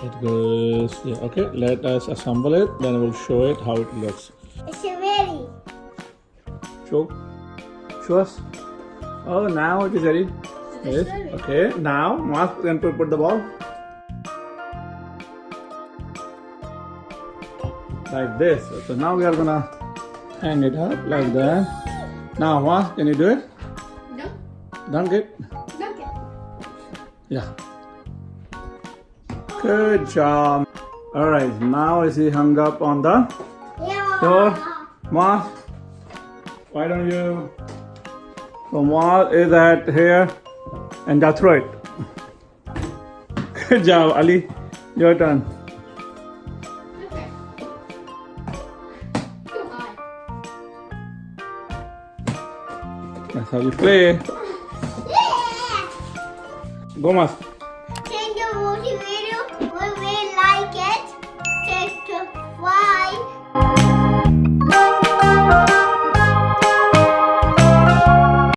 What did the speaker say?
It goes there. Okay, let us assemble it. Then we'll show it how it looks. It's ready. Show us. Oh, now it is ready. Yes. Okay. Now, Muaz can put the ball like this. So now we are gonna hang it up like that. Now, Muaz, can you do it? No. Dunk it. Dunk it. Yeah. Good job. All right. Now is he hung up on the door? Muaz, why don't you? So Muaz is at here, and just throw it. Good job, Ali. Your turn. Okay. Too high. That's how you play. Yeah. Go, Muaz.